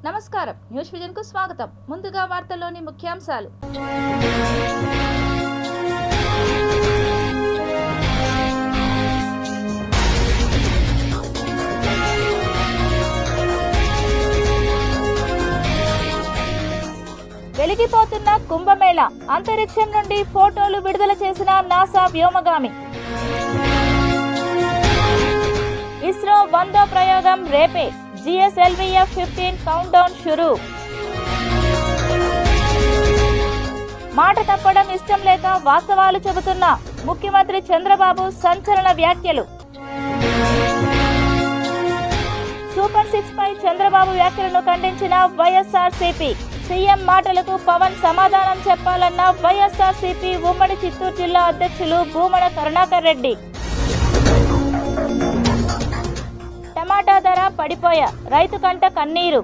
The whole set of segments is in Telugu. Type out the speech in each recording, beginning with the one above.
నమస్కారం, న్యూస్ విజన్ కు స్వాగతం. ముందుగా వార్తల్లోని ముఖ్యాంశాలు. వెలిగిపోతున్న కుంభమేళా, అంతరిక్షం నుండి ఫోటోలు విడుదల చేసిన నాసా వ్యోమగామి. ఇస్రో 100వ ప్రయోగం రేపే, GSLV-F-15 కౌంట్ డౌన్ షురూ. మాట తప్పడం ఇష్టం లేక వాస్తవాలు చెబుతున్న ముఖ్యమంత్రి చంద్రబాబు సంచలన వ్యాఖ్యలు. సూపర్ 6 పై చంద్రబాబు వ్యాఖ్యలను ఖండించిన వైఎస్ఆర్సీపీ. సీఎం మాటలకు పవన్ సమాధానం చెప్పాలన్న వైఎస్ఆర్సీపీ ఉమ్మడి చిత్తూరు జిల్లా అధ్యక్షులు భూమన కరుణాకర్ రెడ్డి. టమాటా ధర పడిపోయా, రైతు కంట కన్నీరు.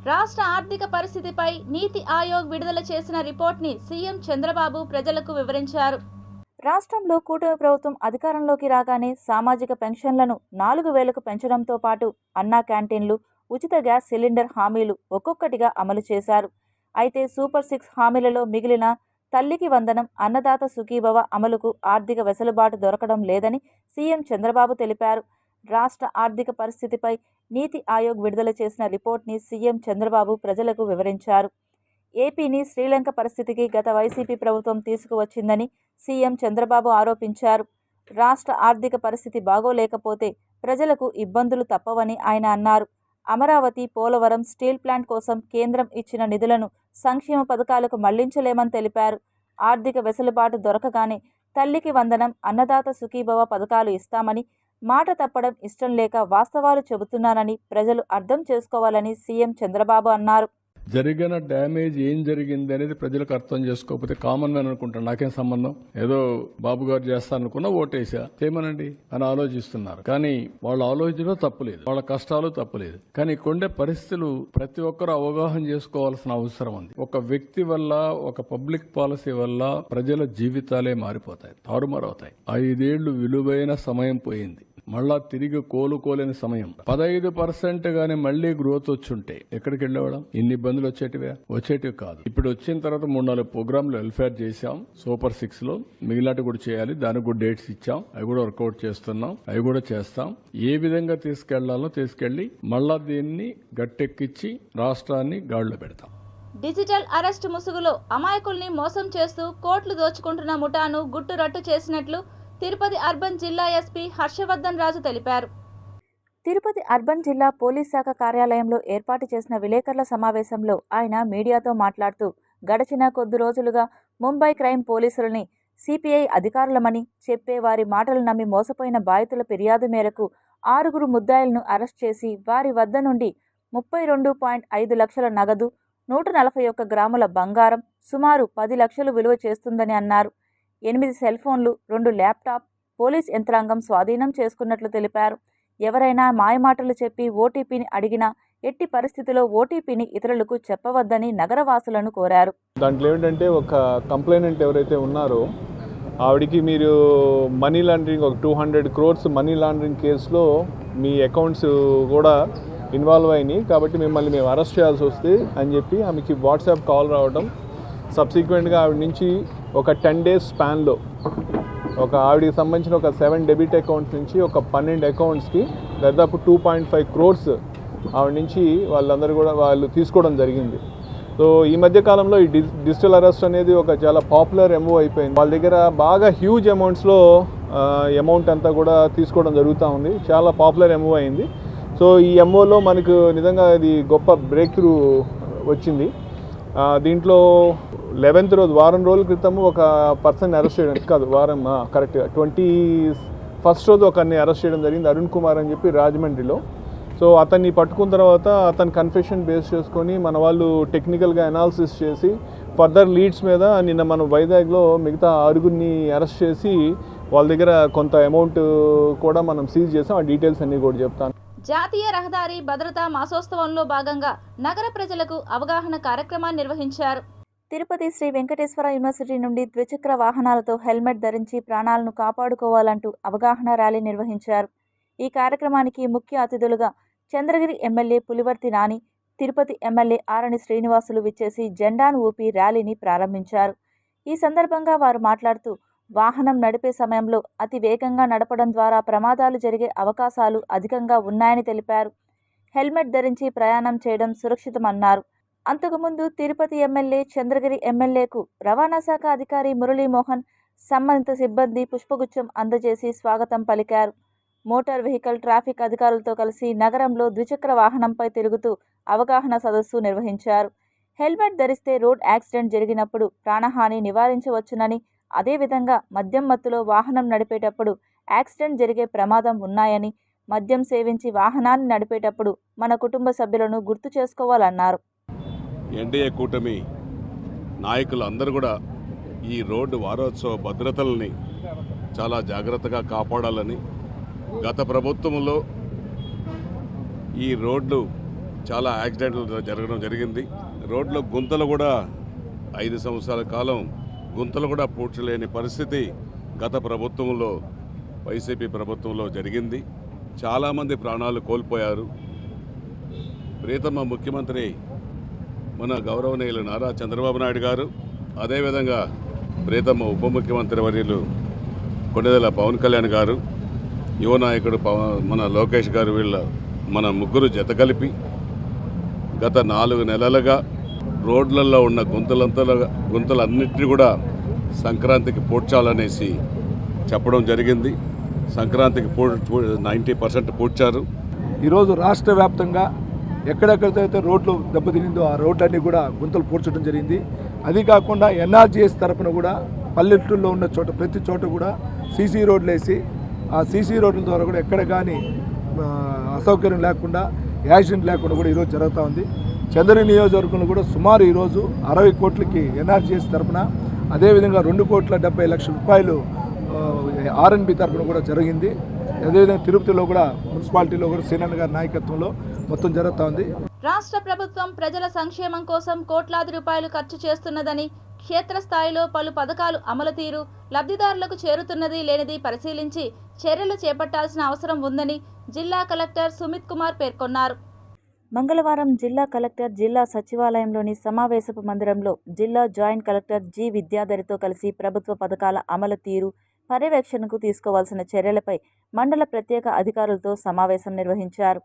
రాష్ట్ర ఆర్థిక పరిస్థితిపై నీతి ఆయోగ్ విడుదల చేసిన రిపోర్ట్ని సీఎం చంద్రబాబు ప్రజలకు వివరించారు. రాష్ట్రంలో కూటమి ప్రభుత్వం అధికారంలోకి రాగానే సామాజిక పెన్షన్లను 4,000కు పెంచడంతో పాటు అన్నా క్యాంటీన్లు, ఉచిత గ్యాస్ సిలిండర్ హామీలు ఒక్కొక్కటిగా అమలు చేశారు. అయితే సూపర్ 6 హామీలలో మిగిలిన తల్లికి వందనం, అన్నదాత సుఖీభవ అమలుకు ఆర్థిక వెసులుబాటు దొరకడం లేదని సీఎం చంద్రబాబు తెలిపారు. రాష్ట్ర ఆర్థిక పరిస్థితిపై నీతి ఆయోగ్ విడుదల చేసిన రిపోర్ట్ని సీఎం చంద్రబాబు ప్రజలకు వివరించారు. ఏపీని శ్రీలంక పరిస్థితికి గత వైసీపీ ప్రభుత్వం తీసుకువచ్చిందని సీఎం చంద్రబాబు ఆరోపించారు. రాష్ట్ర ఆర్థిక పరిస్థితి బాగోలేకపోతే ప్రజలకు ఇబ్బందులు తప్పవని ఆయన అన్నారు. అమరావతి, పోలవరం స్టీల్ ప్లాంట్ కోసం కేంద్రం ఇచ్చిన నిధులను సంక్షేమ పథకాలకు మళ్లించలేమని తెలిపారు. ఆర్థిక వెసులుబాటు దొరకగానే తల్లికి వందనం, అన్నదాత సుఖీభవ పథకాలు ఇస్తామని, మాట తప్పడం ఇష్టం లేక వాస్తవాలు చెబుతున్నానని ప్రజలు అర్థం చేసుకోవాలని సీఎం చంద్రబాబు అన్నారు. జరిగిన డ్యామేజ్ ఏం జరిగింది అనేది ప్రజలకు అర్థం చేసుకోకపోతే కామన్ మ్యాన్ అనుకుంటాను, నాకేం సంబంధం, ఏదో బాబు గారు చేస్తారనుకున్నా ఓటేసా చేయమనండి అని ఆలోచిస్తున్నారు. కానీ వాళ్ళు ఆలోచించడం తప్పులేదు, వాళ్ళ కష్టాలు తప్పులేదు. కానీ కొండే పరిస్థితులు ప్రతి ఒక్కరూ అవగాహన చేసుకోవాల్సిన అవసరం ఉంది. ఒక వ్యక్తి వల్ల, ఒక పబ్లిక్ పాలసీ వల్ల ప్రజల జీవితాలే మారిపోతాయి, తారుమారవుతాయి. 5 ఏళ్లు విలువైన సమయం పోయింది. మళ్ళా తిరిగి కోలుకోలేని సమయం. 15% గానీ మళ్లీ గ్రోత్ వచ్చుంటే ఎక్కడికి వెళ్ళేవాళ్ళం? ఇన్ని ఇబ్బందులు వచ్చేటివి కాదు. ఇప్పుడు వచ్చిన తర్వాత 3-4 ప్రోగ్రాంలు వెల్ఫేర్ చేశాం. సూపర్ 6 లో మిగిలినట్టు కూడా చేయాలి, దానికి కూడా డేట్స్ ఇచ్చాం, అవి కూడా వర్కౌట్ చేస్తున్నాం, అవి కూడా చేస్తాం. ఏ విధంగా తీసుకెళ్లాలో తీసుకెళ్లి మళ్ళా దీన్ని గట్టెక్కించి రాష్ట్రాన్ని గాడిలో పెడతాం. డిజిటల్ అరెస్ట్ ముసుగులో అమాయకుల్ని మోసం చేస్తూ కోట్లు దోచుకుంటున్న ముఠాను గుట్టురట్టు చేసినట్లు తిరుపతి అర్బన్ జిల్లా ఎస్పీ హర్షవర్ధన్ రాజు తెలిపారు. తిరుపతి అర్బన్ జిల్లా పోలీస్ శాఖ కార్యాలయంలో ఏర్పాటు చేసిన విలేకరుల సమావేశంలో ఆయన మీడియాతో మాట్లాడుతూ, గడిచిన కొద్ది రోజులుగా ముంబై క్రైమ్ పోలీసులని సిపిఐ అధికారులమని చెప్పే వారి మాటలు నమ్మి మోసపోయిన బాధితుల ఫిర్యాదు మేరకు 6 ముద్దాయిలను అరెస్ట్ చేసి వారి వద్ద నుండి 32.5 లక్షల నగదు, 141 గ్రాముల బంగారం, సుమారు 10 లక్షలు విలువ చేస్తుందని అన్నారు. 8 సెల్ ఫోన్లు, 2 ల్యాప్టాప్ పోలీస్ యంత్రాంగం స్వాధీనం చేసుకున్నట్లు తెలిపారు. ఎవరైనా మాయమాటలు చెప్పి ఓటీపీని అడిగినా ఎట్టి పరిస్థితిలో ఓటీపీని ఇతరులకు చెప్పవద్దని నగరవాసులను కోరారు. దాంట్లో ఏంటంటే, ఒక కంప్లైనెంట్ ఎవరైతే ఉన్నారో ఆవిడికి మీరు మనీ లాండరింగ్, ఒక 200 crores మనీ లాండరింగ్ కేసులో మీ అకౌంట్స్ కూడా ఇన్వాల్వ్ అయినాయి కాబట్టి మిమ్మల్ని మేము అరెస్ట్ చేయాల్సి వస్తే అని చెప్పి ఆమెకి వాట్సాప్ కాల్ రావడం, సబ్సిక్వెంట్గా ఆవిడ నుంచి ఒక 10 days స్పాన్లో ఆవిడికి సంబంధించిన ఒక 7 డెబిట్ అకౌంట్స్ నుంచి ఒక 12 అకౌంట్స్కి దాదాపు 2.5 crores ఆవిడ నుంచి వాళ్ళందరూ కూడా వాళ్ళు తీసుకోవడం జరిగింది. సో ఈ మధ్య కాలంలో ఈ డిజిటల్ అరెస్ట్ అనేది ఒక చాలా పాపులర్ ఎంఓ అయిపోయింది. వాళ్ళ దగ్గర బాగా హ్యూజ్ అమౌంట్స్లో అమౌంట్ అంతా కూడా తీసుకోవడం జరుగుతూ ఉంది. చాలా పాపులర్ ఎంఓ అయింది. సో ఈ ఎంఓలో మనకు నిజంగా ఇది గొప్ప బ్రేక్ త్రూ వచ్చింది. దీంట్లో 11th రోజు, వారం రోజుల క్రితం ఒక పర్సన్ అరెస్ట్ చేయడం కాదు, వారం కరెక్ట్గా 21st రోజు ఒకరిని అరెస్ట్ చేయడం జరిగింది, అరుణ్ కుమార్ అని చెప్పి రాజమండ్రిలో. సో అతన్ని పట్టుకున్న తర్వాత అతని కన్ఫెషన్ బేస్ చేసుకొని మన వాళ్ళు టెక్నికల్గా అనాలిసిస్ చేసి ఫర్దర్ లీడ్స్ మీద నిన్న మనం వైజాగ్లో మిగతా 6 అరెస్ట్ చేసి వాళ్ళ దగ్గర కొంత అమౌంట్ కూడా మనం సీజ్ చేసాం. ఆ డీటెయిల్స్ అన్నీ కూడా చెప్తాను. జాతీయ రహదారి భద్రతా మాసోత్సవంలో భాగంగా నగర ప్రజలకు అవగాహన కార్యక్రమాన్ని నిర్వహించారు. తిరుపతి శ్రీ వెంకటేశ్వర యూనివర్సిటీ నుండి ద్విచక్ర వాహనాలతో హెల్మెట్ ధరించి ప్రాణాలను కాపాడుకోవాలంటూ అవగాహన ర్యాలీ నిర్వహించారు. ఈ కార్యక్రమానికి ముఖ్య అతిథులుగా చంద్రగిరి ఎమ్మెల్యే పులివర్తి నాని, తిరుపతి ఎమ్మెల్యే ఆరణి శ్రీనివాసులు విచ్చేసి జెండాను ఊపి ర్యాలీని ప్రారంభించారు. ఈ సందర్భంగా వారు మాట్లాడుతూ వాహనం నడిపే సమయంలో అతి వేగంగా నడపడం ద్వారా ప్రమాదాలు జరిగే అవకాశాలు అధికంగా ఉన్నాయని తెలిపారు. హెల్మెట్ ధరించి ప్రయాణం చేయడం సురక్షితమన్నారు. అంతకుముందు తిరుపతి ఎమ్మెల్యే చంద్రగిరి ఎమ్మెల్యేకు రవాణా శాఖ అధికారి మురళీమోహన్, సంబంధిత సిబ్బంది పుష్పగుచ్చం అందజేసి స్వాగతం పలికారు. మోటార్ వెహికల్ ట్రాఫిక్ అధికారులతో కలిసి నగరంలో ద్విచక్ర వాహనంపై తిరుగుతూ అవగాహన సదస్సు నిర్వహించారు. హెల్మెట్ ధరిస్తే రోడ్ యాక్సిడెంట్ జరిగినప్పుడు ప్రాణహాని నివారించవచ్చునని, అదేవిధంగా మద్యం మత్తులో వాహనం నడిపేటప్పుడు యాక్సిడెంట్ జరిగే ప్రమాదం ఉన్నాయని, మద్యం సేవించి వాహనాన్ని నడిపేటప్పుడు మన కుటుంబ సభ్యులను గుర్తు చేసుకోవాలన్నారు. ఎన్డీఏ కూటమి నాయకులు అందరూ కూడా ఈ రోడ్డు వారోత్సవ భద్రతల్ని చాలా జాగ్రత్తగా కాపాడాలని, గత ప్రభుత్వంలో ఈ రోడ్లు చాలా యాక్సిడెంట్లు జరగడం జరిగింది. రోడ్లో గుంతలు కూడా 5 సంవత్సరాల కాలం గుంతలు కూడా పూడ్చలేని పరిస్థితి గత ప్రభుత్వంలో వైసీపీ ప్రభుత్వంలో జరిగింది. చాలామంది ప్రాణాలు కోల్పోయారు. ప్రియతమ ముఖ్యమంత్రి మన గౌరవనీయులు నారా చంద్రబాబు నాయుడు గారు, అదేవిధంగా ప్రియతమ ఉప ముఖ్యమంత్రి వర్యులు కొణిదెల పవన్ కళ్యాణ్ గారు, యువ నాయకుడు మన లోకేష్ గారు, మన ముగ్గురు జత కలిపి గత 4 నెలలుగా రోడ్లలో ఉన్న గుంతలన్నింటినీ కూడా సంక్రాంతికి పూడ్చాలనేసి చెప్పడం జరిగింది. సంక్రాంతికి 90% పూడ్చారు. ఈరోజు రాష్ట్ర వ్యాప్తంగా ఎక్కడెక్కడైతే రోడ్లు దెబ్బతినిందో ఆ రోడ్లన్నీ కూడా గుంతలు పూడ్చడం జరిగింది. అది కాకుండా ఎన్ఆర్జీఎస్ తరఫున కూడా పల్లెటూరులో ఉన్న చోట ప్రతి చోట కూడా సీసీ రోడ్లు వేసి ఆ సీసీ రోడ్ల ద్వారా కూడా ఎక్కడ కానీ అసౌకర్యం లేకుండా, యాక్సిడెంట్ లేకుండా కూడా ఈరోజు జరుగుతూ ఉంది. చంద్రగిరి నియోజకవర్గంలో కూడా సుమారు ఈరోజు 60 కోట్లకి ఎన్ఆర్జీఎస్ తరఫున, అదేవిధంగా 2,70,00,000 రూపాయలు ఆర్ఎన్బి తరఫున కూడా జరిగింది. అదేవిధంగా తిరుపతిలో కూడా మున్సిపాలిటీలో కూడా సీనన్న గారి నాయకత్వంలో మొత్తం జరుగుతూ ఉంది. రాష్ట్ర ప్రభుత్వం ప్రజల సంక్షేమం కోసం కోట్లాది రూపాయలు ఖర్చు చేస్తున్నదని, క్షేత్రస్థాయిలో పలు పథకాలు అమలు తీరు లబ్ధిదారులకు చేరుతున్నది లేనిది పరిశీలించి చర్యలు చేపట్టాల్సిన అవసరం ఉందని జిల్లా కలెక్టర్ సుమిత్ కుమార్ పేర్కొన్నారు. మంగళవారం జిల్లా కలెక్టర్ జిల్లా సచివాలయంలోని సమావేశపు మందిరంలో జిల్లా జాయింట్ కలెక్టర్ జి విద్యాధరితో కలిసి ప్రభుత్వ పథకాల అమలు తీరు పర్యవేక్షణకు తీసుకోవాల్సిన చర్యలపై మండల ప్రత్యేక అధికారులతో సమావేశం నిర్వహించారు.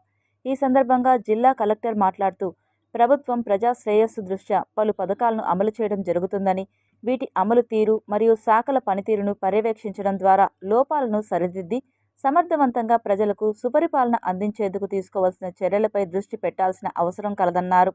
ఈ సందర్భంగా జిల్లా కలెక్టర్ మాట్లాడుతూ ప్రభుత్వం ప్రజా శ్రేయస్సు దృష్ట్యా పలు పథకాలను అమలు చేయడం జరుగుతుందని, వీటి అమలు తీరు మరియు శాఖల పనితీరును పర్యవేక్షించడం ద్వారా లోపాలను సరిదిద్ది సమర్థవంతంగా ప్రజలకు సుపరిపాలన అందించేందుకు తీసుకోవాల్సిన చర్యలపై దృష్టి పెట్టాల్సిన అవసరం కలదన్నారు.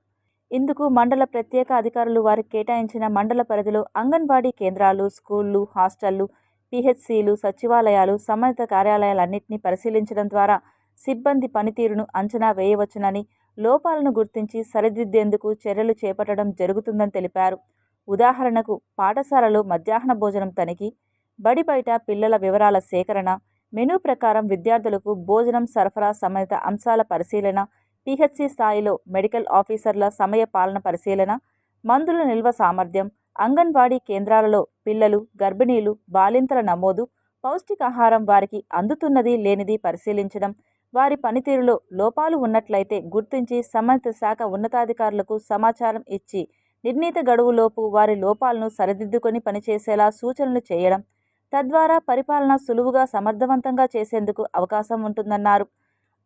ఇందుకు మండల ప్రత్యేక అధికారులు వారికి కేటాయించిన మండల పరిధిలో అంగన్వాడీ కేంద్రాలు, స్కూళ్లు, హాస్టళ్లు, పిహెచ్సిలు, సచివాలయాలు, సంబంధిత కార్యాలయాలన్నింటినీ పరిశీలించడం ద్వారా సిబ్బంది పనితీరును అంచనా వేయవచ్చునని, లోపాలను గుర్తించి సరిదిద్దేందుకు చర్యలు చేపట్టడం జరుగుతుందని తెలిపారు. ఉదాహరణకు పాఠశాలలో మధ్యాహ్న భోజనం తనిఖీ, బడి బయట పిల్లల వివరాల సేకరణ, మెనూ ప్రకారం విద్యార్థులకు భోజనం సరఫరా సంబంధిత అంశాల పరిశీలన, పిహెచ్సి స్థాయిలో మెడికల్ ఆఫీసర్ల సమయ పాలన పరిశీలన, మందుల నిల్వ సామర్థ్యం, అంగన్వాడీ కేంద్రాలలో పిల్లలు, గర్భిణీలు, బాలింతల నమోదు, పౌష్టికాహారం వారికి అందుతున్నది లేనిది పరిశీలించడం, వారి పనితీరులో లోపాలు ఉన్నట్లయితే గుర్తించి సంబంధిత శాఖ ఉన్నతాధికారులకు సమాచారం ఇచ్చి నిర్ణీత గడువులోపు వారి లోపాలను సరిదిద్దుకొని పనిచేసేలా సూచనలు చేయడం, తద్వారా పరిపాలన సులువుగా సమర్థవంతంగా చేసేందుకు అవకాశం ఉంటుందన్నారు.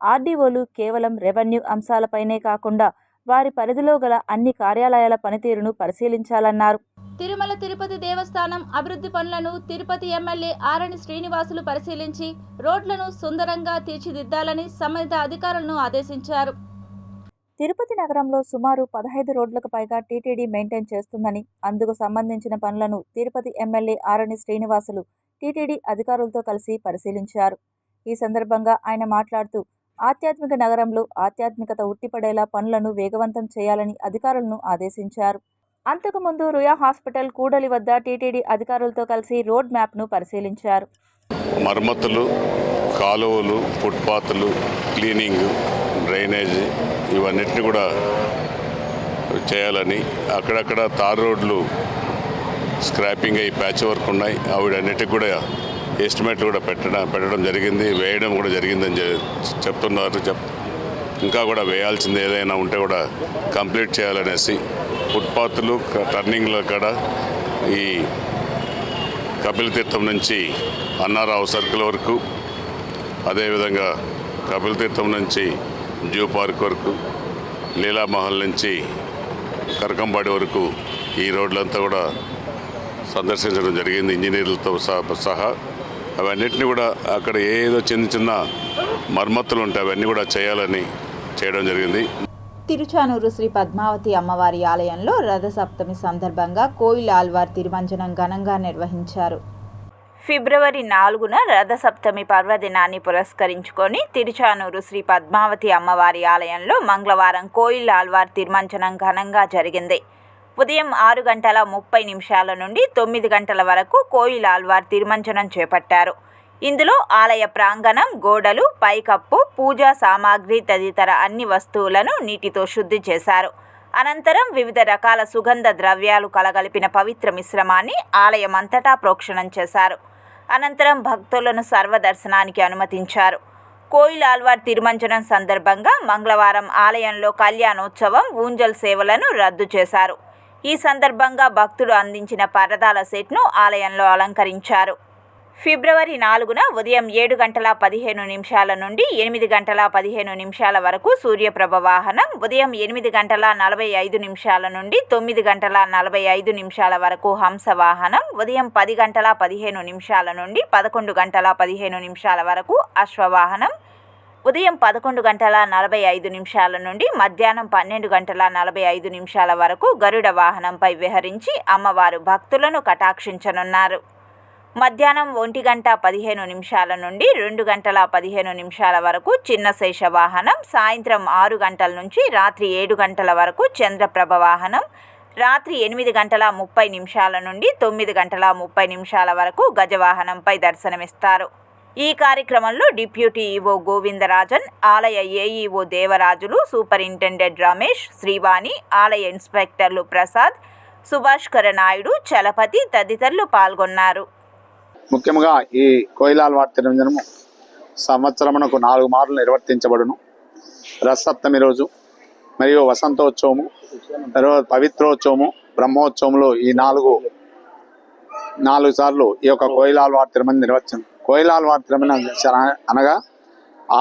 ఆర్డీఓలు కేవలం రెవెన్యూ అంశాలపైనే కాకుండా వారి పరిధిలో గల అన్ని కార్యాలయాల పనితీరును పరిశీలించాలన్నారు. తిరుమల తిరుపతి దేవస్థానం అభివృద్ధి పనులను తిరుపతి ఎమ్మెల్యే ఆరణి శ్రీనివాసులు పరిశీలించి రోడ్లను సుందరంగా తీర్చిదిద్దాలని సంబంధిత అధికారులను ఆదేశించారు. తిరుపతి నగరంలో సుమారు 15 రోడ్లకు పైగా టీటీడీ మెయింటైన్ చేస్తుందని, అందుకు సంబంధించిన పనులను తిరుపతి ఎమ్మెల్యే ఆరణి శ్రీనివాసులు టీటీడీ అధికారులతో కలిసి పరిశీలించారు. ఈ సందర్భంగా ఆయన మాట్లాడుతూ ఆధ్యాత్మిక నగరంలో ఆధ్యాత్మికత ఉట్టిపడేలా పనులను వేగవంతం చేయాలని అధికారులను ఆదేశించారు. అంతకుముందు రుయా హాస్పిటల్ కూడలి వద్ద టీటీడీ అధికారులతో కలిసి రోడ్ మ్యాప్ను పరిశీలించారు. మరమ్మతులు, కాలువలు, ఫుట్పాత్లు, క్లీనింగ్, డ్రైనేజ్ ఇవన్నిటిని కూడా చేయాలని, అక్కడక్కడ తార్ రోడ్లు స్క్రాపింగ్ అయ్యి ప్యాచ్ వర్క్ ఉన్నాయి, ఆవిడన్నిటికి కూడా ఎస్టిమేట్లు కూడా పెట్టడం జరిగింది, వేయడం కూడా జరిగిందని చెప్తున్నారు. ఇంకా కూడా వేయాల్సింది ఏదైనా ఉంటే కూడా కంప్లీట్ చేయాలనేసి ఫుట్పాత్లు టర్నింగ్ల కాడ ఈ కపిల్ తీర్థం నుంచి అన్నారావు సర్కిల్ వరకు, అదేవిధంగా కపిల్ తీర్థం నుంచి జూ పార్క్ వరకు, లీలామహల్ నుంచి కరకంబాడి వరకు ఈ రోడ్లంతా కూడా సందర్శించడం జరిగింది ఇంజనీర్లతో సహా. అవన్నిటిని కూడా అక్కడ ఏదో చిన్న మరమ్మతులు ఉంటాయి అవన్నీ కూడా చేయాలని చేయడం జరిగింది. తిరుచానూరు శ్రీ పద్మావతి అమ్మవారి ఆలయంలో రథసప్తమి సందర్భంగా కోయిల్ ఆల్వార్ తిరుమంజనం ఘనంగా నిర్వహించారు. ఫిబ్రవరి 4న రథసప్తమి పర్వదినాన్ని పురస్కరించుకొని తిరుచానూరు శ్రీ పద్మావతి అమ్మవారి ఆలయంలో మంగళవారం కోయిల్ ఆల్వార్ తిరుమంజనం ఘనంగా జరిగింది. ఉదయం 6:30 నుండి 9 గంటల వరకు కోయిల్ ఆల్వార్ తిరుమంజనం చేపట్టారు. ఇందులో ఆలయ ప్రాంగణం, గోడలు, పైకప్పు, పూజా సామాగ్రి తదితర అన్ని వస్తువులను నీటితో శుద్ధి చేశారు. అనంతరం వివిధ రకాల సుగంధ ద్రవ్యాలు కలగలిపిన పవిత్ర మిశ్రమాన్ని ఆలయమంతటా ప్రోక్షణం చేశారు. అనంతరం భక్తులను సర్వదర్శనానికి అనుమతించారు. కోయిల్ ఆల్వార్ తిరుమంజనం సందర్భంగా మంగళవారం ఆలయంలో కళ్యాణోత్సవం, ఊంజల్ సేవలను రద్దు చేశారు. ఈ సందర్భంగా భక్తులు అందించిన పరదాల సెట్ను ఆలయంలో అలంకరించారు. ఫిబ్రవరి 4న ఉదయం 7:15 నుండి 8:15 వరకు సూర్యప్రభ వాహనం, ఉదయం 8:45 నుండి 9:45 వరకు హంస వాహనం, ఉదయం 10:15 నుండి 11:15 వరకు అశ్వవాహనం, ఉదయం 11:45 నుండి మధ్యాహ్నం 12:45 వరకు గరుడ వాహనంపై విహరించి అమ్మవారు భక్తులను కటాక్షించనున్నారు. మధ్యాహ్నం 1:15 నుండి 2:15 వరకు చిన్న శేష వాహనం, సాయంత్రం 6 గంటల నుంచి రాత్రి 7 గంటల వరకు చంద్రప్రభ వాహనం, రాత్రి 8:30 నుండి 9:30 వరకు గజవాహనంపై దర్శనమిస్తారు. ఈ కార్యక్రమంలో డిప్యూటీ ఈవో గోవిందరాజన్, ఆలయ ఏఈఓ దేవరాజులు, సూపరింటెండెంట్ రమేష్, శ్రీవాణి, ఆలయ ఇన్స్పెక్టర్లు ప్రసాద్, సుభాష్కర నాయుడు, చలపతి తదితరులు పాల్గొన్నారు. ముఖ్యంగా ఈ కోయిల్ ఆల్వార్ తిరుమంజనము సంవత్సరమునకు 4 మార్లు నిర్వర్తించబడును. రథసప్తమి రోజు మరియు వసంతోత్సవము, తర్వాత పవిత్రోత్సవము, బ్రహ్మోత్సవములు ఈ 4 సార్లు ఈ యొక్క కోయిల్ ఆల్వార్ తిరుమంజనం నిర్వహించను. కోయిల్ ఆల్వార్ తిరుమంజనం అనగా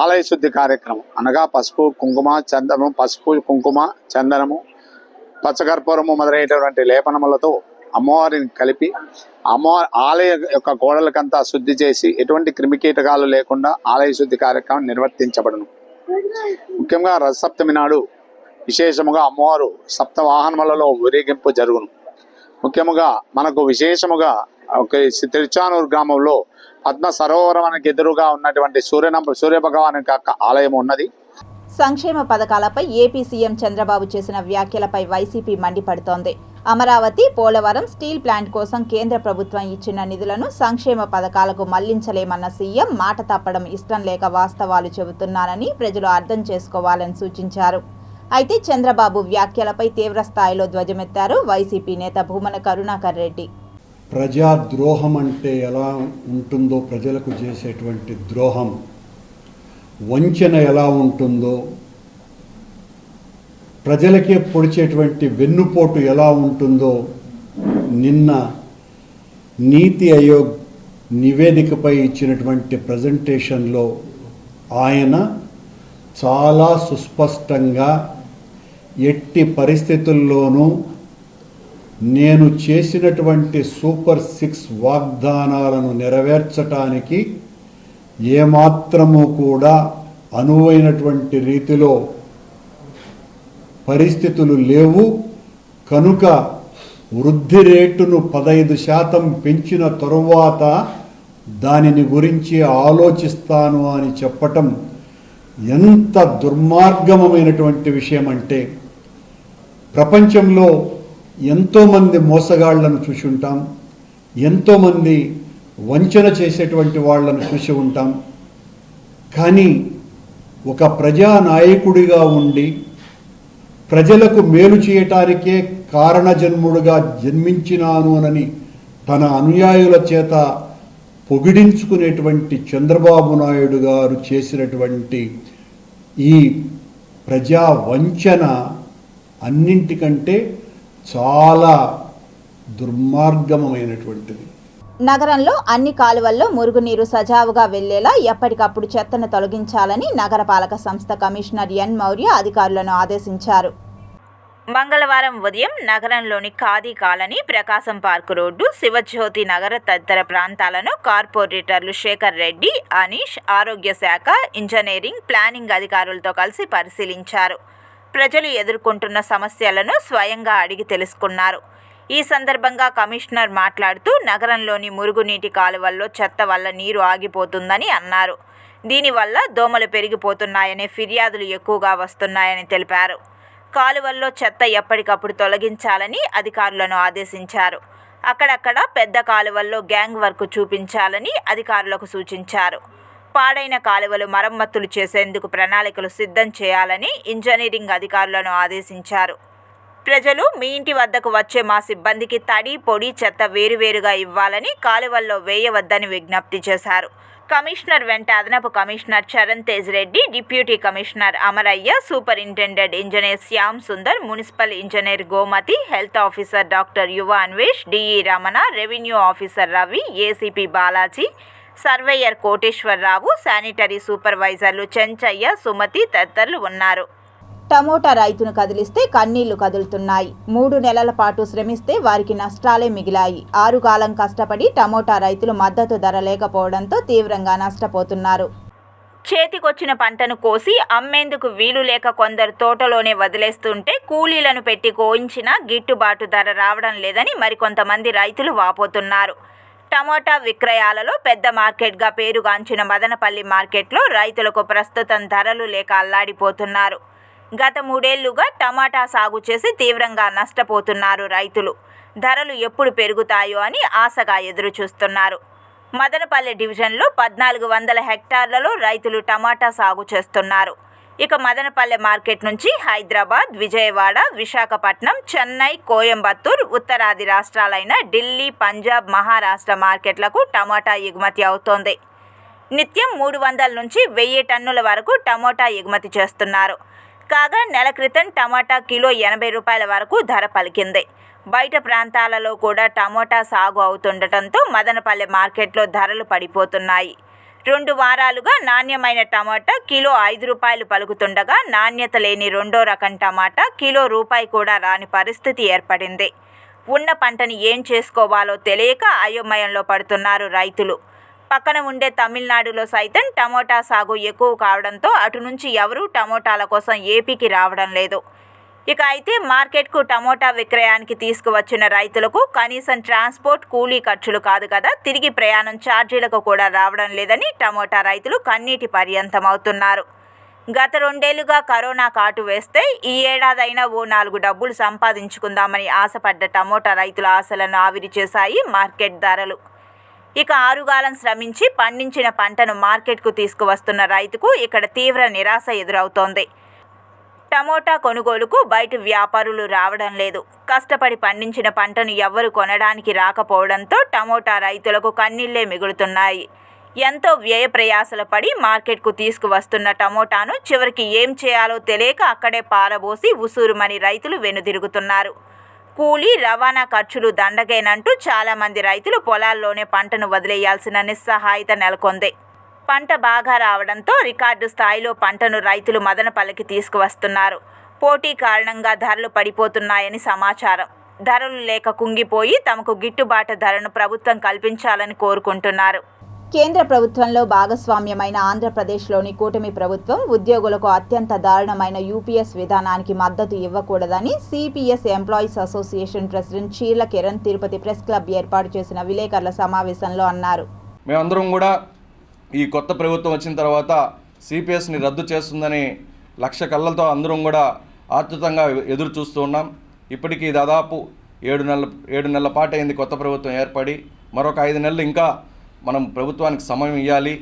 ఆలయ శుద్ధి కార్యక్రమం అనగా పసుపు కుంకుమ చందనము పచ్చకర్పూరము మొదలైనటువంటి లేపనములతో అమ్మవారిని కలిపి ఆలయ యొక్క గోడలకంతా శుద్ధి చేసి ఎటువంటి క్రిమికీటకాలు లేకుండా ఆలయ శుద్ధి కార్యక్రమం నిర్వర్తించబడును. ముఖ్యంగా రథసప్తమి నాడు విశేషముగా అమ్మవారు సప్తవాహనములలో ఊరేగింపు జరుగును. ముఖ్యముగా మనకు విశేషముగా తిరుచానూరు గ్రామంలో పద్మ సరోవరానికి ఎదురుగా ఉన్నటువంటి సూర్యభగవాన్ యొక్క ఆలయం ఉన్నది. సంక్షేమ పథకాలపై ఏపీ సీఎం చంద్రబాబు చేసిన వ్యాఖ్యలపై వైసీపీ మండిపడుతోంది. అమరావతి, పోలవరం స్టీల్ ప్లాంట్ కోసం కేంద్ర ప్రభుత్వం ఇచ్చిన నిధులను సంక్షేమ పథకాలకు మళ్లించలేమన్న సీఎం మాట తప్పడం ఇష్టం లేక వాస్తవాలు చెబుతున్నానని ప్రజలు అర్థం చేసుకోవాలని సూచించారు. అయితే చంద్రబాబు వ్యాఖ్యలపై తీవ్రస్థాయిలో ధ్వజమెత్తారు వైసీపీ నేత భూమన కరుణాకర్ రెడ్డి. ప్రజాద్రోహం అంటే ఎలా ఉంటుందో, ప్రజలకు చేసేటువంటి ద్రోహం, వంచన ఎలా ఉంటుందో, ప్రజలకే పొడిచేటువంటి వెన్నుపోటు ఎలా ఉంటుందో నిన్న నీతి ఆయోగ్ నివేదికపై ఇచ్చినటువంటి ప్రజెంటేషన్లో ఆయన చాలా సుస్పష్టంగా ఎట్టి పరిస్థితుల్లోనూ నేను చేసినటువంటి సూపర్ 6 వాగ్దానాలను నెరవేర్చటానికి ఏమాత్రము కూడా అనువైనటువంటి రీతిలో పరిస్థితులు లేవు, కనుక వృద్ధి రేటును 15% పెంచిన తరువాత దానిని గురించి ఆలోచిస్తాను అని చెప్పటం ఎంత దుర్మార్గమైనటువంటి విషయం అంటే, ప్రపంచంలో ఎంతోమంది మోసగాళ్లను చూసి ఉంటాం, ఎంతోమంది వంచన చేసేటువంటి వాళ్ళను చూసి ఉంటాం. కానీ ఒక ప్రజానాయకుడిగా ఉండి ప్రజలకు మేలు చేయటానికే కారణజన్ముడుగా జన్మించినాను అని తన అనుయాయుల చేత పొగిడించుకునేటువంటి చంద్రబాబు నాయుడు గారు చేసినటువంటి ఈ ప్రజా వంచన అన్నింటికంటే చాలా దుర్మార్గమైనటువంటిది. నగరంలో అన్ని కాలువల్లో మురుగునీరు సజావుగా వెళ్లేలా ఎప్పటికప్పుడు చెత్తను తొలగించాలని నగరపాలక సంస్థ కమిషనర్ ఎన్ మౌర్య అధికారులను ఆదేశించారు. మంగళవారం ఉదయం నగరంలోని ఖాదీ కాలనీ, ప్రకాశం పార్కు రోడ్డు, శివజ్యోతి నగర తదితర ప్రాంతాలను కార్పొరేటర్లు శేఖర్ రెడ్డి, అనీష్, ఆరోగ్య శాఖ, ఇంజనీరింగ్, ప్లానింగ్ అధికారులతో కలిసి పరిశీలించారు. ప్రజలు ఎదుర్కొంటున్న సమస్యలను స్వయంగా అడిగి తెలుసుకున్నారు. ఈ సందర్భంగా కమిషనర్ మాట్లాడుతూ నగరంలోని మురుగునీటి కాలువల్లో చెత్త వల్ల నీరు ఆగిపోతుందని అన్నారు. దీనివల్ల దోమలు పెరిగిపోతున్నాయనే ఫిర్యాదులు ఎక్కువగా వస్తున్నాయని తెలిపారు. కాలువల్లో చెత్త ఎప్పటికప్పుడు తొలగించాలని అధికారులను ఆదేశించారు. అక్కడక్కడ పెద్ద కాలువల్లో గ్యాంగ్ వర్క్ చూపించాలని అధికారులకు సూచించారు. పాడైన కాలువలు మరమ్మతులు చేసేందుకు ప్రణాళికలు సిద్ధం చేయాలని ఇంజనీరింగ్ అధికారులను ఆదేశించారు. ప్రజలు మీ ఇంటి వద్దకు వచ్చే మా సిబ్బందికి తడి, పొడి, చెత్త వేరువేరుగా ఇవ్వాలని, కాలువల్లో వేయవద్దని విజ్ఞప్తి చేశారు. కమిషనర్ వెంట అదనపు commissioner Charan Tej Reddy, deputy commissioner Amarayya, superintendent engineer Shyam Sundar, municipal engineer Gomathi, health officer doctor Yuva Anvesh, DE Ramana, revenue officer Ravi, ACP Balaji, surveyor Koteswararao, sanitary సూపర్వైజర్లు చెంచయ్య, సుమతి తదితరులు ఉన్నారు. టమోటా రైతును కదిలిస్తే కన్నీళ్లు కదులుతున్నాయి. 3 నెలల పాటు శ్రమిస్తే వారికి నష్టాలే మిగిలాయి. 6 కాలం కష్టపడి టమోటా రైతులు మద్దతు ధర లేకపోవడంతో తీవ్రంగా నష్టపోతున్నారు. చేతికొచ్చిన పంటను కోసి అమ్మేందుకు వీలు లేక కొందరు తోటలోనే వదిలేస్తుంటే కూలీలను పెట్టి కోయించినా గిట్టుబాటు ధర రావడం లేదని మరికొంతమంది రైతులు వాపోతున్నారు. టమోటా విక్రయాలలో పెద్ద మార్కెట్గా పేరుగాంచిన మదనపల్లి మార్కెట్లో రైతులకు ప్రస్తుతం ధరలు లేక అల్లాడిపోతున్నారు. గత 3 ఏళ్లుగా టమాటా సాగు చేసి తీవ్రంగా నష్టపోతున్నారు రైతులు. ధరలు ఎప్పుడు పెరుగుతాయో అని ఆశగా ఎదురు చూస్తున్నారు. మదనపల్లి డివిజన్లో 1400 హెక్టార్లలో రైతులు టమాటా సాగు చేస్తున్నారు. ఇక మదనపల్లి మార్కెట్ నుంచి హైదరాబాద్, విజయవాడ, విశాఖపట్నం, చెన్నై, కోయంబత్తూర్, ఉత్తరాది రాష్ట్రాలైన ఢిల్లీ, పంజాబ్, మహారాష్ట్ర మార్కెట్లకు టమాటా ఎగుమతి అవుతోంది. నిత్యం 300 నుంచి 1000 టన్నుల వరకు టమోటా ఎగుమతి చేస్తున్నారు. కాగా నెల క్రితం టమాటా కిలో 80 రూపాయల వరకు ధర పలికింది. బయట ప్రాంతాలలో కూడా టమోటా సాగు అవుతుండటంతో మదనపల్లి మార్కెట్లో ధరలు పడిపోతున్నాయి. 2 వారాలుగా నాణ్యమైన టమాటా కిలో 5 రూపాయలు పలుకుతుండగా నాణ్యత లేని రెండో రకం టమాటా కిలో రూపాయి కూడా రాని పరిస్థితి ఏర్పడింది. ఉన్న పంటని ఏం చేసుకోవాలో తెలియక అయోమయంలో పడుతున్నారు రైతులు. పక్కన ఉండే తమిళనాడులో సైతం టమోటా సాగు ఎక్కువ కావడంతో అటు నుంచి ఎవరూ టమోటాల కోసం ఏపీకి రావడం లేదు. ఇక అయితే మార్కెట్కు టమోటా విక్రయానికి తీసుకువచ్చిన రైతులకు కనీసం ట్రాన్స్పోర్ట్, కూలీ ఖర్చులు కాదు కదా, తిరిగి ప్రయాణం ఛార్జీలకు కూడా రావడం లేదని టమోటా రైతులు కన్నీటి పర్యంతమవుతున్నారు. గత 2 ఏళ్లుగా కరోనా కాటు వేస్తే ఈ ఏడాదైనా ఓ 4 డబ్బులు సంపాదించుకుందామని ఆశపడ్డ టమోటా రైతుల ఆశలను ఆవిరి చేశాయి మార్కెట్ ధరలు. ఇక 6 కాలం శ్రమించి పండించిన పంటను మార్కెట్కు తీసుకువస్తున్న రైతుకు ఇక్కడ తీవ్ర నిరాశ ఎదురవుతోంది. టమోటా కొనుగోలుకు బయట వ్యాపారులు రావడం లేదు. కష్టపడి పండించిన పంటను ఎవ్వరు కొనడానికి రాకపోవడంతో టమోటా రైతులకు కన్నీళ్లే మిగులుతున్నాయి. ఎంతో వ్యయ ప్రయాసలు పడి మార్కెట్కు తీసుకువస్తున్న టమోటాను చివరికి ఏం చేయాలో తెలియక అక్కడే పారబోసి ఉసూరుమని రైతులు వెనుదిరుగుతున్నారు. కూలీ, రవాణా ఖర్చులు దండగేనంటూ చాలామంది రైతులు పొలాల్లోనే పంటను వదిలేయాల్సిన నిస్సహాయత నెలకొంది. పంట బాగా రావడంతో రికార్డు స్థాయిలో పంటను రైతులు మదనపల్లికి తీసుకువస్తున్నారు. పోటీ కారణంగా ధరలు పడిపోతున్నాయని సమాచారం. ధరలు లేక కుంగిపోయి తమకు గిట్టుబాటు ధరను ప్రభుత్వం కల్పించాలని కోరుకుంటున్నారు. కేంద్ర ప్రభుత్వంలో భాగస్వామ్యమైన ఆంధ్రప్రదేశ్లోని కూటమి ప్రభుత్వం ఉద్యోగులకు అత్యంత దారుణమైన యూపీఎస్ విధానానికి మద్దతు ఇవ్వకూడదని CPS employees association president Cheerla Kiran Tirupati press club ఏర్పాటు చేసిన విలేకరుల సమావేశంలో అన్నారు. మేమందరం కూడా ఈ కొత్త ప్రభుత్వం వచ్చిన తర్వాత సిపిఎస్ని రద్దు చేస్తుందని లక్ష కళ్ళతో అందరం కూడా ఆతృతంగా ఎదురు చూస్తూ ఉన్నాం. ఇప్పటికీ దాదాపు 7 నెలల పాటు అయింది కొత్త ప్రభుత్వం ఏర్పడి. మరొక 5 నెలలు ఇంకా మనం ప్రభుత్వానికి సమయం ఇవ్వాలి.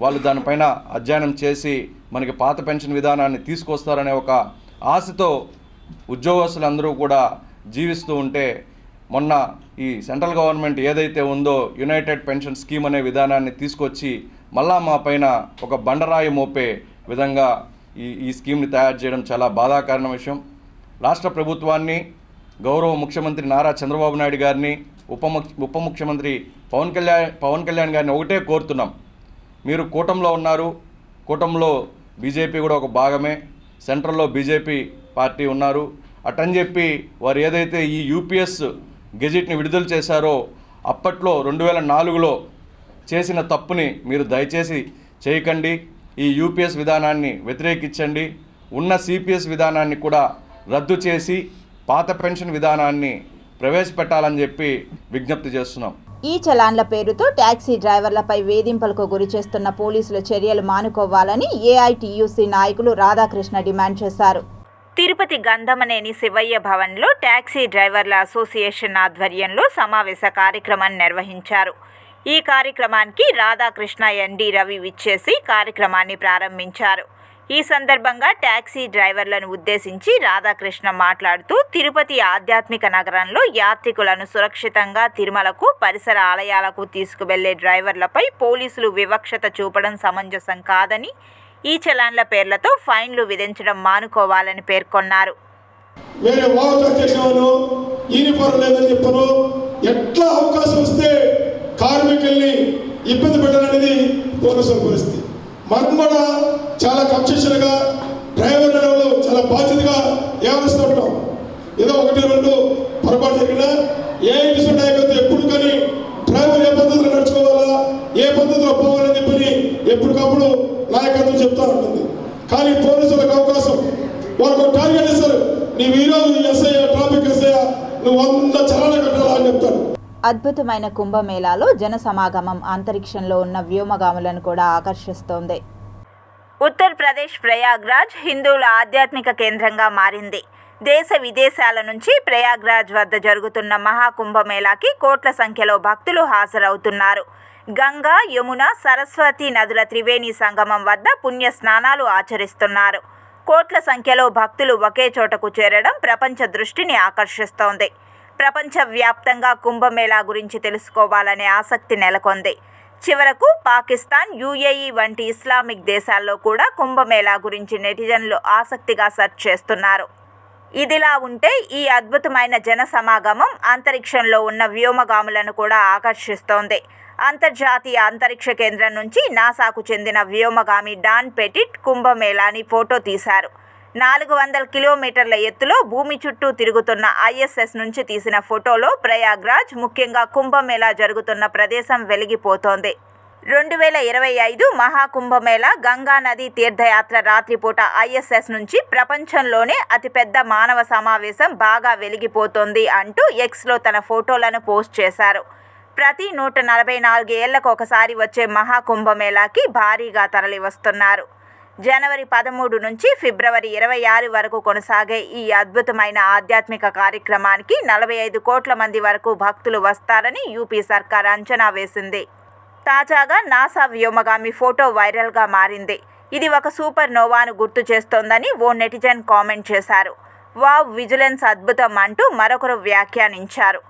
వాళ్ళు దానిపైన అధ్యయనం చేసి మనకి పాత పెన్షన్ విధానాన్ని తీసుకొస్తారనే ఒక ఆశతో ఉద్యోగస్తులందరూ కూడా జీవిస్తూ ఉంటే మొన్న ఈ సెంట్రల్ గవర్నమెంట్ ఏదైతే ఉందో యునైటెడ్ పెన్షన్ స్కీమ్ అనే విధానాన్ని తీసుకొచ్చి మళ్ళా మా పైన ఒక బండరాయి మోపే విధంగా ఈ స్కీమ్ని తయారు చేయడం చాలా బాధాకరమైన విషయం. రాష్ట్ర ప్రభుత్వాన్ని, గౌరవ ముఖ్యమంత్రి నారా చంద్రబాబు నాయుడు గారిని, ఉప ముఖ్యమంత్రి పవన్ కళ్యాణ్ గారిని ఒకటే కోరుతున్నాం. మీరు కూటమిలో ఉన్నారు, కూటమిలో బీజేపీ కూడా ఒక భాగమే, సెంట్రల్లో బీజేపీ పార్టీ ఉన్నారు. అటని చెప్పి వారు ఏదైతే ఈ యూపీఎస్ గెజిట్ని విడుదల చేశారో అప్పట్లో 2004లో చేసిన తప్పుని మీరు దయచేసి చేయకండి. ఈ యూపీఎస్ విధానాన్ని వ్యతిరేకించండి. ఉన్న సిపిఎస్ విధానాన్ని కూడా రద్దు చేసి పాత పెన్షన్ విధానాన్ని ప్రవేశపెట్టాలని చెప్పి విజ్ఞప్తి చేస్తున్నాం. ఈ చలాన్ల పేరుతో ట్యాక్సీ డ్రైవర్లపై వేధింపులకు గురి చేస్తున్న పోలీసుల చర్యలు మానుకోవాలని ఏఐటీయూసీ నాయకులు రాధాకృష్ణ డిమాండ్ చేశారు. తిరుపతి గంధమనేని శివయ్య భవన్లో ట్యాక్సీ డ్రైవర్ల అసోసియేషన్ ఆధ్వర్యంలో సమావేశ కార్యక్రమాన్ని నిర్వహించారు. ఈ కార్యక్రమానికి రాధాకృష్ణ ఎన్డి రవి విచ్చేసి కార్యక్రమాన్ని ప్రారంభించారు. ఈ సందర్భంగా ట్యాక్సీ డ్రైవర్లను ఉద్దేశించి రాధాకృష్ణ మాట్లాడుతూ తిరుపతి ఆధ్యాత్మిక నగరంలో యాత్రికులను సురక్షితంగా తిరుమలకు, పరిసర ఆలయాలకు తీసుకువెళ్లే డ్రైవర్లపై పోలీసులు వివక్షత చూపడం సమంజసం కాదని, ఈ చలాన్ల పేర్లతో ఫైన్లు విధించడం మానుకోవాలని పేర్కొన్నారు. వేరే వాహనం చేసేవాళ్ళు యూనిఫామ్ లేదని చెప్పను, ఎట్లా అవకాశం వస్తే కార్మికుల్ని ఇబ్బంది పెట్టాలనేది పోలీసుల పరిస్థితి. మనం కూడా చాలా కన్సెషన్గా డ్రైవర్లు చాలా బాధ్యతగా వ్యవహరిస్తూ ఉంటాం. ఏదో 1-2 పొరపాటు జరిగినా ఏఐటీసీ నాయకత్వం ఎప్పుడు కానీ డ్రైవర్ ఏ పద్ధతిలో నడుచుకోవాలా, ఏ పద్ధతిలో పోవాలని చెప్పని ఎప్పటికప్పుడు నాయకత్వం చెప్తా ఉంటుంది. కానీ పోలీసులకు అవకాశం, వాళ్ళకు టార్గెట్ ఇస్తారు. నీవు ఈరోజు ఎస్ఐ, ట్రాఫిక్ ఎస్ఐ, నువ్వు 100 చలానా కట్టాలా అని చెప్తారు. అద్భుతమైన కుంభమేళాలో జన సమాగమం అంతరిక్షంలో ఉన్న వ్యోమగాములను కూడా ఆకర్షిస్తోంది. ఉత్తరప్రదేశ్ ప్రయాగ్రాజ్ హిందువుల ఆధ్యాత్మిక కేంద్రంగా మారింది. దేశ విదేశాల నుంచి ప్రయాగ్రాజ్ వద్ద జరుగుతున్న మహాకుంభమేళాకి కోట్ల సంఖ్యలో భక్తులు హాజరవుతున్నారు. గంగా, యమున, సరస్వతి నదుల త్రివేణి సంగమం వద్ద పుణ్య స్నానాలు ఆచరిస్తున్నారు. కోట్ల సంఖ్యలో భక్తులు ఒకే చోటకు చేరడం ప్రపంచ దృష్టిని ఆకర్షిస్తోంది. ప్రపంచవ్యాప్తంగా కుంభమేళా గురించి తెలుసుకోవాలనే ఆసక్తి నెలకొంది. చివరకు పాకిస్తాన్, యుఏఈ వంటి ఇస్లామిక్ దేశాల్లో కూడా కుంభమేళా గురించి నెటిజన్లు ఆసక్తిగా సెర్చ్ చేస్తున్నారు. ఇదిలా ఉంటే ఈ అద్భుతమైన జన సమాగమం అంతరిక్షంలో ఉన్న వ్యోమగాములను కూడా ఆకర్షిస్తోంది. అంతర్జాతీయ అంతరిక్ష కేంద్రం నుంచి నాసాకు చెందిన వ్యోమగామి డాన్ పెటిట్ కుంభమేళాని ఫోటో తీశారు. 400 కిలోమీటర్ల ఎత్తులో భూమి చుట్టూ తిరుగుతున్న ISS నుంచి తీసిన ఫోటోలో ప్రయాగ్రాజ్, ముఖ్యంగా కుంభమేళా జరుగుతున్న ప్రదేశం వెలిగిపోతోంది. 2025 మహాకుంభమేళా గంగా నది తీర్థయాత్ర రాత్రిపూట ISS నుంచి ప్రపంచంలోనే అతిపెద్ద మానవ సమావేశం బాగా వెలిగిపోతోంది అంటూ Xలో తన ఫోటోలను పోస్ట్ చేశారు. ప్రతి 144 ఏళ్లకు ఒకసారి వచ్చే మహాకుంభమేళాకి భారీగా తరలివస్తున్నారు. జనవరి 13 నుంచి ఫిబ్రవరి 26 వరకు కొనసాగే ఈ అద్భుతమైన ఆధ్యాత్మిక కార్యక్రమానికి 45 కోట్ల మంది వరకు భక్తులు వస్తారని యూపీ సర్కార్ అంచనా వేసింది. తాజాగా నాసా వ్యోమగామి ఫోటో వైరల్గా మారింది. ఇది ఒక సూపర్ నోవాను గుర్తు చేస్తోందని ఓ నెటిజన్ కామెంట్ చేశారు. వావ్, విజిలెన్స్ అద్భుతం అంటూ మరొకరు వ్యాఖ్యానించారు.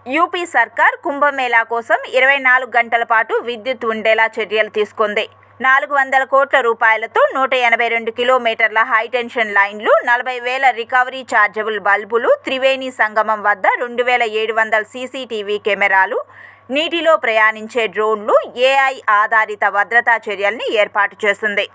యూపీ సర్కార్ కుంభమేళా కోసం 24 గంటల పాటు విద్యుత్ ఉండేలా చర్యలు తీసుకుంది. 400 కోట్ల రూపాయలతో 182 కిలోమీటర్ల హైటెన్షన్ లైన్లు, 40,000 రికవరీ ఛార్జబుల్ బల్బులు, త్రివేణి సంగమం వద్ద 2700 CCTV కెమెరాలు, నీటిలో ప్రయాణించే డ్రోన్లు, AI ఆధారిత భద్రతా చర్యల్ని ఏర్పాటు చేసింది.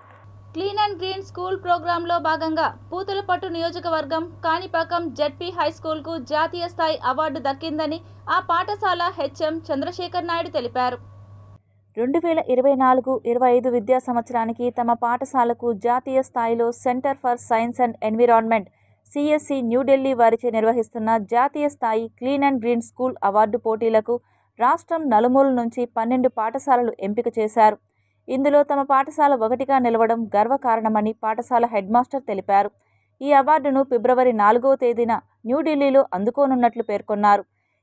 క్లీన్ అండ్ గ్రీన్ స్కూల్ ప్రోగ్రాంలో భాగంగా పూతలపట్టు నియోజకవర్గం కాణిపాకం జెడ్పీ హై స్కూల్కు జాతీయ స్థాయి అవార్డు దక్కిందని ఆ పాఠశాల HM చంద్రశేఖర్ నాయుడు తెలిపారు. 2024-25 విద్యా సంవత్సరానికి తమ పాఠశాలకు జాతీయ స్థాయిలో centre for science and environment CSE New Delhi వారిచే నిర్వహిస్తున్న జాతీయ స్థాయి clean and green school award పోటీలకు రాష్ట్రం నలుమూల నుంచి 12 పాఠశాలలు ఎంపిక చేశారు. ఇందులో తమ పాఠశాల ఒకటిగా నిలవడం గర్వకారణమని పాఠశాల హెడ్ మాస్టర్ తెలిపారు. ఈ అవార్డును ఫిబ్రవరి 4వ తేదీన న్యూఢిల్లీలో అందుకోనున్నట్లు పేర్కొన్నారు.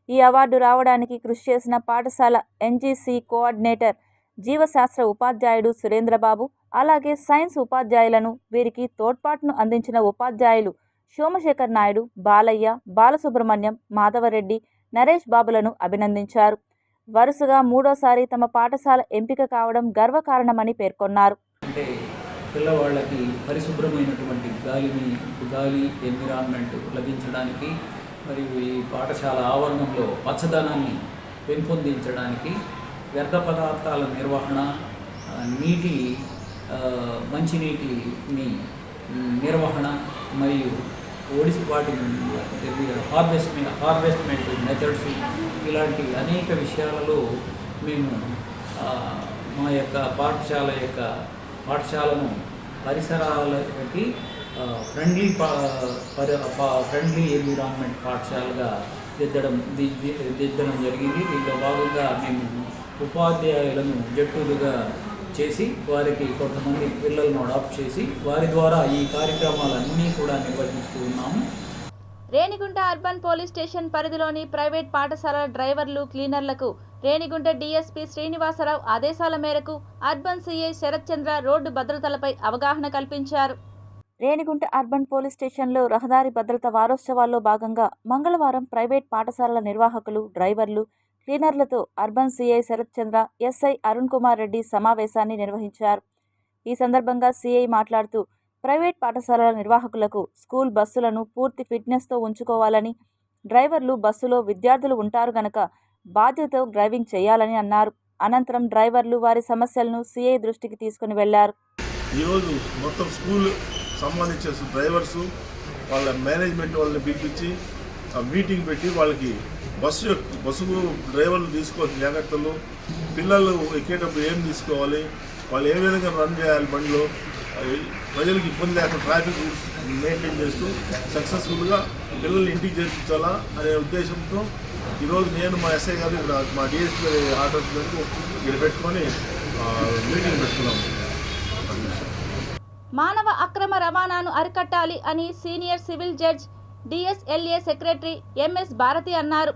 ఈ అవార్డు రావడానికి కృషి చేసిన పాఠశాల NGC కోఆర్డినేటర్, జీవశాస్త్ర ఉపాధ్యాయుడు సురేంద్రబాబు, అలాగే సైన్స్ ఉపాధ్యాయులను, వీరికి తోడ్పాటును అందించిన ఉపాధ్యాయులు సోమశేఖర్ నాయుడు, బాలయ్య, బాలసుబ్రహ్మణ్యం, మాధవరెడ్డి, నరేష్ బాబులను అభినందించారు. వరుసగా మూడోసారి తమ పాఠశాల ఎంపిక కావడం గర్వకారణమని పేర్కొన్నారు. అంటే పిల్లవాళ్ళకి పరిశుభ్రమైనటువంటి గాలి ఎన్విరాన్మెంట్ లభించడానికి మరియు ఈ పాఠశాల ఆవరణంలో పచ్చదనాన్ని పెంపొందించడానికి వ్యర్థ పదార్థాల నిర్వహణ, మంచినీటిని నిర్వహణ మరియు వాటి హార్వెస్ట్మెంట్ మెథడ్స్ ఇలాంటి అనేక విషయాలలో మేము మా యొక్క పాఠశాలను పరిసరాలకి ఫ్రెండ్లీ ఎన్విరాన్మెంట్ పాఠశాలగా దిద్దడం జరిగింది. దీంట్లో భాగంగా మేము ఉపాధ్యాయులను జట్టులుగా చేసి వారికి కొంతమంది పిల్లలను అడాప్ట్ చేసి వారి ద్వారా ఈ కార్యక్రమాలన్నీ కూడా నిర్వహిస్తూ ఉన్నాము. రేణిగుంట అర్బన్ పోలీస్ స్టేషన్ పరిధిలోని ప్రైవేట్ పాఠశాలల డ్రైవర్లు, క్లీనర్లకు రేణిగుంట డీఎస్పీ శ్రీనివాసరావు ఆదేశాల మేరకు అర్బన్ సీఐ శరత్ చంద్ర రోడ్డు భద్రతలపై అవగాహన కల్పించారు. రేణిగుంట అర్బన్ పోలీస్ స్టేషన్లో రహదారి భద్రత వారోత్సవాల్లో భాగంగా మంగళవారం ప్రైవేట్ పాఠశాలల నిర్వాహకులు, డ్రైవర్లు, క్లీనర్లతో అర్బన్ సీఐ శరత్ చంద్ర, ఎస్ఐ అరుణ్ కుమార్ రెడ్డి సమావేశాన్ని నిర్వహించారు. ఈ సందర్భంగా సీఐ మాట్లాడుతూ ప్రైవేట్ పాఠశాలల నిర్వాహకులకు స్కూల్ బస్సులను పూర్తి ఫిట్నెస్తో ఉంచుకోవాలని, డ్రైవర్లు బస్సులో విద్యార్థులు ఉంటారు గనక బాధ్యతతో డ్రైవింగ్ చేయాలని అన్నారు. అనంతరం డ్రైవర్లు వారి సమస్యలను సీఐ దృష్టికి తీసుకుని వెళ్లారు. ఈరోజు మొత్తం స్కూల్ సంబంధించిన డ్రైవర్సు వాళ్ళ మేనేజ్మెంట్ వాళ్ళని పిలిపించి మీటింగ్ పెట్టి వాళ్ళకి బస్సుకు డ్రైవర్లు తీసుకోవాల్సిన జాగ్రత్తలు, పిల్లలు ఎక్కేటప్పుడు ఏం తీసుకోవాలి, వాళ్ళు ఏ విధంగా రన్ చేయాలి, బండిలో ప్రజలకు ఇబ్బంది లేకుండా ట్రాఫిక్ రూల్స్ మెయింటైన్ చేస్తూ సక్సెస్ఫుల్గా పిల్లల్ని ఇంటికి చేర్పించాలా అనే ఉద్దేశంతో ఈరోజు నేను మా ఎస్ఐ గారు ఇక్కడ మా డిఎస్పీ ఆర్డర్స్ మేరకు ఇక్కడ పెట్టుకొని మీటింగ్ పెట్టుకున్నాము. మానవ అక్రమ రవాణాను అరికట్టాలి అని senior civil judge DSLA secretary M S Bharathi అన్నారు.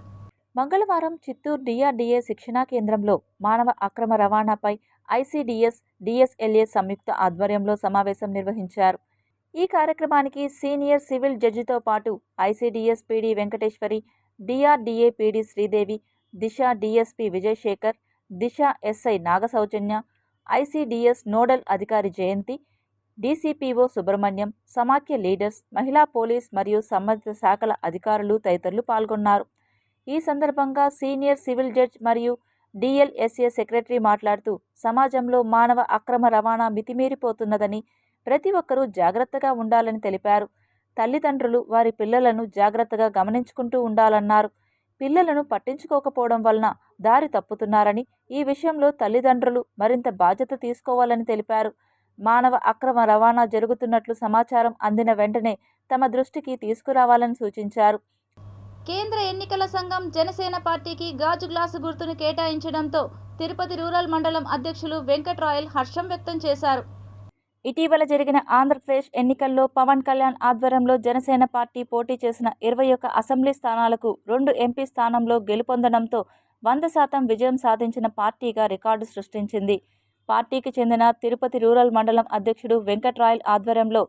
మంగళవారం చిత్తూరు డిఆర్డీఏ శిక్షణా కేంద్రంలో మానవ అక్రమ రవాణాపై ఐసీడీఎస్, డిఎస్ఎల్ఏ సంయుక్త ఆధ్వర్యంలో సమావేశం నిర్వహించారు. ఈ కార్యక్రమానికి సీనియర్ సివిల్ జడ్జితో పాటు ICDS PD Venkateswari, DRDA PD Sridevi, Disha DSP Vijayasekhar, Disha SI Nagasoujanya, ICDS nodal అధికారి జయంతి, డీసీపీఓ సుబ్రహ్మణ్యం, సమాఖ్య లీడర్స్, మహిళా పోలీస్ మరియు సంబంధిత శాఖల అధికారులు తదితరులు పాల్గొన్నారు. ఈ సందర్భంగా సీనియర్ సివిల్ జడ్జ్ మరియు డిఎల్ఎస్ఏ సెక్రటరీ మాట్లాడుతూ సమాజంలో మానవ అక్రమ రవాణా మితిమీరిపోతున్నదని, ప్రతి ఒక్కరూ జాగ్రత్తగా ఉండాలని తెలిపారు. తల్లిదండ్రులు వారి పిల్లలను జాగ్రత్తగా గమనించుకుంటూ ఉండాలన్నారు. పిల్లలను పట్టించుకోకపోవడం వలన దారి తప్పుతున్నారని, ఈ విషయంలో తల్లిదండ్రులు మరింత బాధ్యత తీసుకోవాలని తెలిపారు. మానవ అక్రమ రవాణా జరుగుతున్నట్లు సమాచారం అందిన వెంటనే తమ దృష్టికి తీసుకురావాలని సూచించారు. కేంద్ర ఎన్నికల సంఘం జనసేన పార్టీకి గాజు గ్లాసు గుర్తును కేటాయించడంతో తిరుపతి రూరల్ మండలం అధ్యక్షులు వెంకట్ రాయల్ హర్షం వ్యక్తం చేశారు. ఇటీవల జరిగిన ఆంధ్రప్రదేశ్ ఎన్నికల్లో పవన్ కళ్యాణ్ ఆధ్వర్యంలో జనసేన పార్టీ పోటీ చేసిన 21 అసెంబ్లీ స్థానాలకు 2 ఎంపీ స్థానంలో గెలుపొందడంతో 100% విజయం సాధించిన పార్టీగా రికార్డు సృష్టించింది. పార్టీకి చెందిన తిరుపతి రూరల్ మండలం అధ్యక్షుడు వెంకట్ రాయల్ ఆధ్వర్యంలో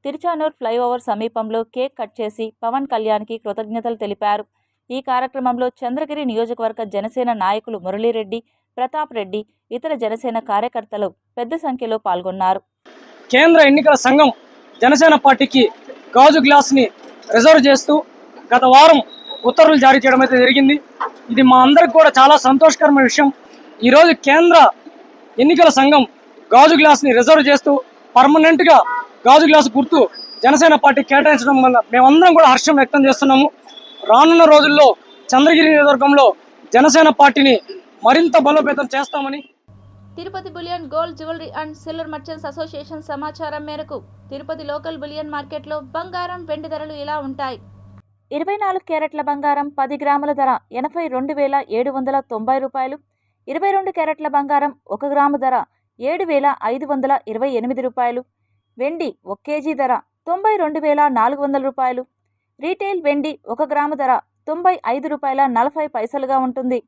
తిరుచానూర్ ఫ్లైఓవర్ సమీపంలో కేక్ కట్ చేసి పవన్ కళ్యాణ్కి కృతజ్ఞతలు తెలిపారు. ఈ కార్యక్రమంలో చంద్రగిరి నియోజకవర్గ జనసేన నాయకులు మురళీరెడ్డి, ప్రతాప్ రెడ్డి, ఇతర జనసేన కార్యకర్తలు పెద్ద సంఖ్యలో పాల్గొన్నారు. కేంద్ర ఎన్నికల సంఘం జనసేన పార్టీకి గాజు గ్లాస్ని రిజర్వ్ చేస్తూ గత వారం ఉత్తర్వులు జారీ చేయడం అయితే జరిగింది. ఇది మా అందరికి కూడా చాలా సంతోషకరమైన విషయం. ఈరోజు కేంద్ర ఎన్నికల సంఘం గాజు గ్లాస్ని రిజర్వ్ చేస్తూ పర్మనెంట్గా గాజు గ్లాసు గుర్తు జనసేన పార్టీ కేటాయించడం వల్ల మేమందరం కూడా హర్షం వ్యక్తం చేస్తున్నాము. రానున్న రోజుల్లో చంద్రగిరి నియోజకవర్గంలో జనసేన పార్టీని మరింత బలోపేతం చేస్తామని Tirupati bullion gold jewellery and silver merchants association సమాచారం మేరకు తిరుపతి లోకల్ బులియన్ మార్కెట్లో బంగారం, వెండి ధరలు ఇలా ఉంటాయి. 24 క్యారెట్ల బంగారం 10 గ్రాముల ధర 82,790 రూపాయలు. 22 క్యారెట్ల బంగారం 1 గ్రాము ధర 7,528 రూపాయలు. వెండి 1 కేజీ ధర 92,400 రూపాయలు. రీటైల్ వెండి 1 గ్రాము ధర 95 రూపాయల 40 పైసలుగా ఉంటుంది.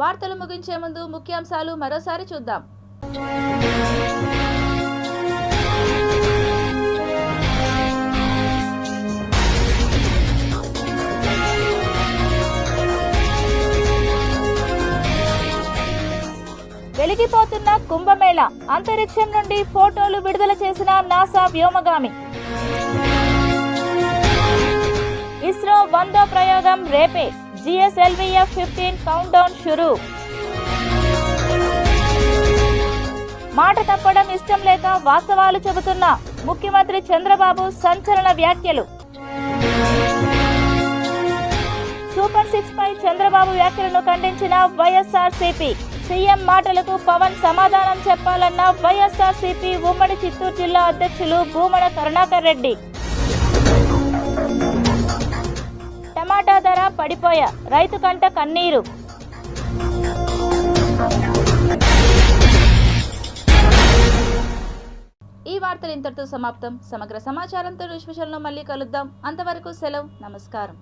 వార్తలు ముగించే ముందు ముఖ్యాంశాలు మరోసారి చూద్దాం. కుంభమేళా, అంతరిక్షం నుండి ఫోటోలు విడుదల చేసిన నాసా వ్యోమగామి. ఇస్రో 100వ ప్రయోగం రేపే, GSLV-F-15 కౌంట్ డౌన్ షురూ. మాట తప్పడం ఇష్టం లేక వాస్తవాలు చెబుతున్న ముఖ్యమంత్రి చంద్రబాబు సంచలన వ్యాఖ్యలు. సూపర్ 6 పై చంద్రబాబు వ్యాఖ్యలను ఖండించిన వైఎస్ఆర్సీపీ. సీఎం మాటలకు పవన్ సమాధానం చెప్పాలన్న వైఎస్ఆర్సీపీ ఉమ్మడి చిత్తూరు జిల్లా అధ్యక్షులు భూమన కరుణాకర్ రెడ్డి. టమాటా ధర పడిపోయా, రైతు కంట కన్నీరు. ఈ వార్తలు ఇంతటితో సమాప్తం. సమగ్ర సమాచారంతో న్యూస్ విషయంలో మళ్ళీ కలుద్దాం. అంతవరకు సెలవు, నమస్కారం.